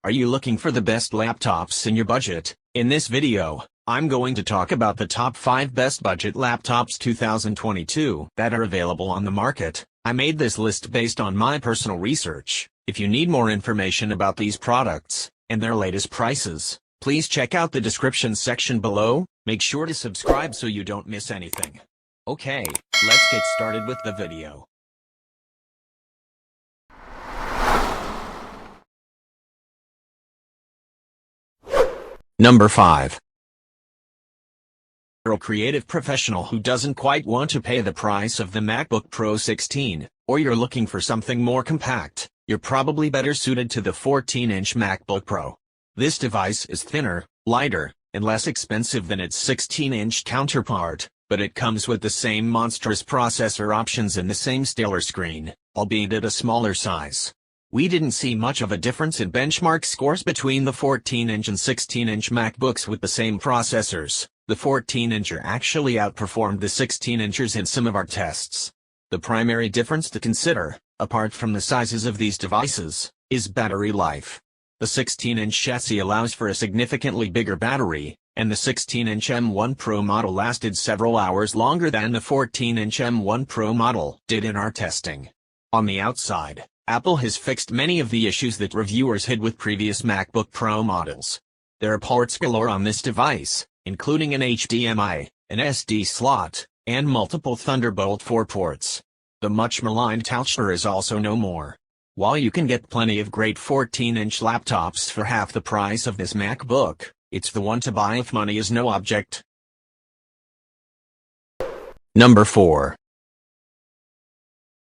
Are you looking for the best laptops in your budget? In this video, I'm going to talk about the top 5 best budget laptops 2022 that are available on the market. I made this list based on my personal research. If you need more information about these products and their latest prices, please check out the description section below. Make sure to subscribe so you don't miss anything. Okay, let's get started with the video. Number 5. You're a creative professional who doesn't quite want to pay the price of the MacBook Pro 16, or you're looking for something more compact. You're probably better suited to the 14-inch MacBook Pro. This device is thinner, lighter, and less expensive than its 16-inch counterpart, but it comes with the same monstrous processor options and the same stellar screen, albeit at a smaller size. We didn't see much of a difference in benchmark scores between the 14-inch and 16-inch MacBooks with the same processors. The 14-incher actually outperformed the 16-inchers in some of our tests. The primary difference to consider, apart from the sizes of these devices, is battery life. The 16-inch chassis allows for a significantly bigger battery, and the 16-inch M1 Pro model lasted several hours longer than the 14-inch M1 Pro model did in our testing. On the outside, Apple has fixed many of the issues that reviewers had with previous MacBook Pro models. There are ports galore on this device, including an HDMI, an SD slot, and multiple Thunderbolt 4 ports. The much maligned toucher is also no more. While you can get plenty of great 14-inch laptops for half the price of this MacBook, it's the one to buy if money is no object. Number 4.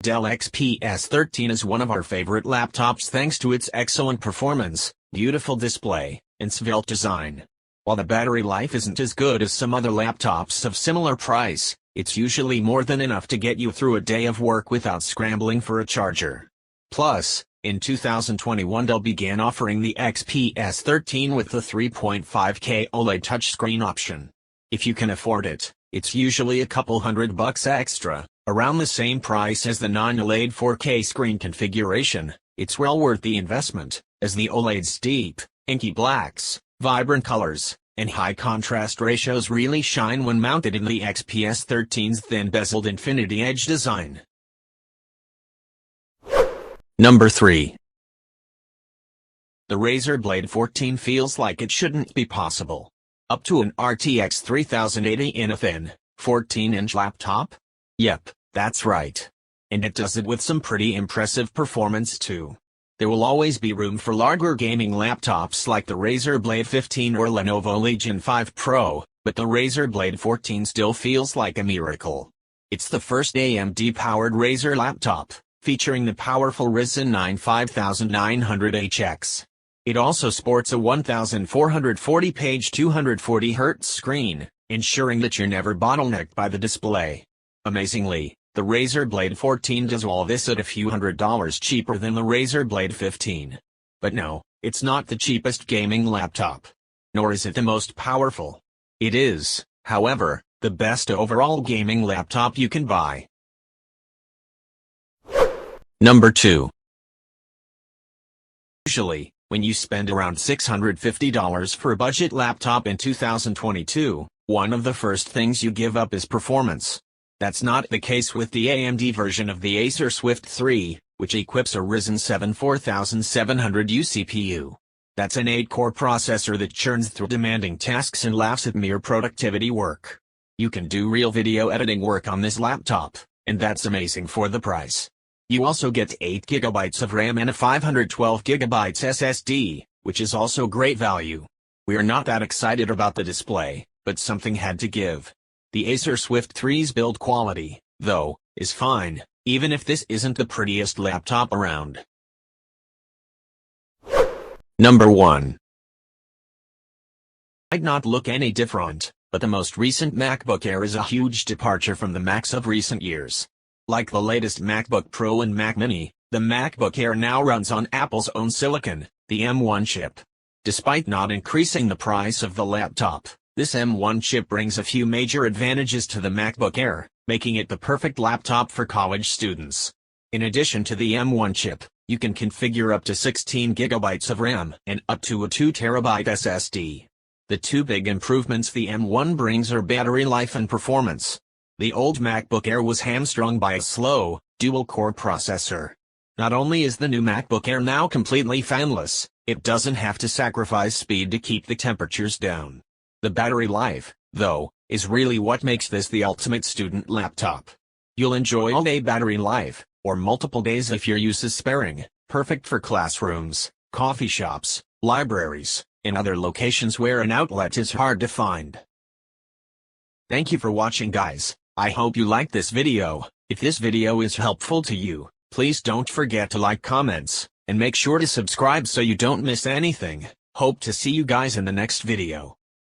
Dell Xps 13 is one of our favorite laptops thanks to its excellent performance, beautiful display, and svelte design. While the battery life isn't as good as some other laptops of similar price, it's usually more than enough to get you through a day of work without scrambling for a charger. Plus, in 2021 Dell began offering the XPS 13 with the 3.5K OLED touchscreen option. If you can afford it, it's usually a couple $100 extra, around the same price as the non-OLED 4K screen configuration. It's well worth the investment, as the OLED's deep, inky blacks, vibrant colors, and high contrast ratios really shine when mounted in the XPS 13's thin bezeled infinity edge design. Number 3. The Razer Blade 14 feels like it shouldn't be possible. Up to an RTX 3080 in a thin, 14-inch laptop? Yep, that's right. And it does it with some pretty impressive performance too. There will always be room for larger gaming laptops like the Razer Blade 15 or Lenovo Legion 5 Pro, but the Razer Blade 14 still feels like a miracle. It's the first AMD-powered Razer laptop, featuring the powerful Ryzen 9 5900HX. It also sports a 1440-page 240Hz screen, ensuring that you're never bottlenecked by the display. Amazingly, the Razer Blade 14 does all this at a few $100s cheaper than the Razer Blade 15. But no, it's not the cheapest gaming laptop. Nor is it the most powerful. It is, however, the best overall gaming laptop you can buy. Number 2. Usually, when you spend around $650 for a budget laptop in 2022, one of the first things you give up is performance. That's not the case with the AMD version of the Acer Swift 3, which equips a Ryzen 7 4700U CPU. That's an 8-core processor that churns through demanding tasks and laughs at mere productivity work. You can do real video editing work on this laptop, and that's amazing for the price. You also get 8 GB of RAM and a 512 GB SSD, which is also great value. We're not that excited about the display, but something had to give. The Acer Swift 3's build quality, though, is fine, even if this isn't the prettiest laptop around. Number 1. Might not look any different, but the most recent MacBook Air is a huge departure from the Macs of recent years. Like the latest MacBook Pro and Mac Mini, the MacBook Air now runs on Apple's own silicon, the M1 chip. Despite not increasing the price of the laptop, this M1 chip brings a few major advantages to the MacBook Air, making it the perfect laptop for college students. In addition to the M1 chip, You can configure up to 16 gigabytes of RAM and up to a 2 terabyte SSD. The two big improvements the M1 brings are battery life and performance. The old MacBook Air was hamstrung by a slow, dual-core processor. Not only is the new MacBook Air now completely fanless, it doesn't have to sacrifice speed to keep the temperatures down. The battery life, though, is really what makes this the ultimate student laptop. You'll enjoy all-day battery life, or multiple days if your use is sparing, perfect for classrooms, coffee shops, libraries, and other locations where an outlet is hard to find. Thank you for watching, guys. I hope you liked this video. If this video is helpful to you, please don't forget to like, comments, and make sure to subscribe so you don't miss anything. Hope to see you guys in the next video.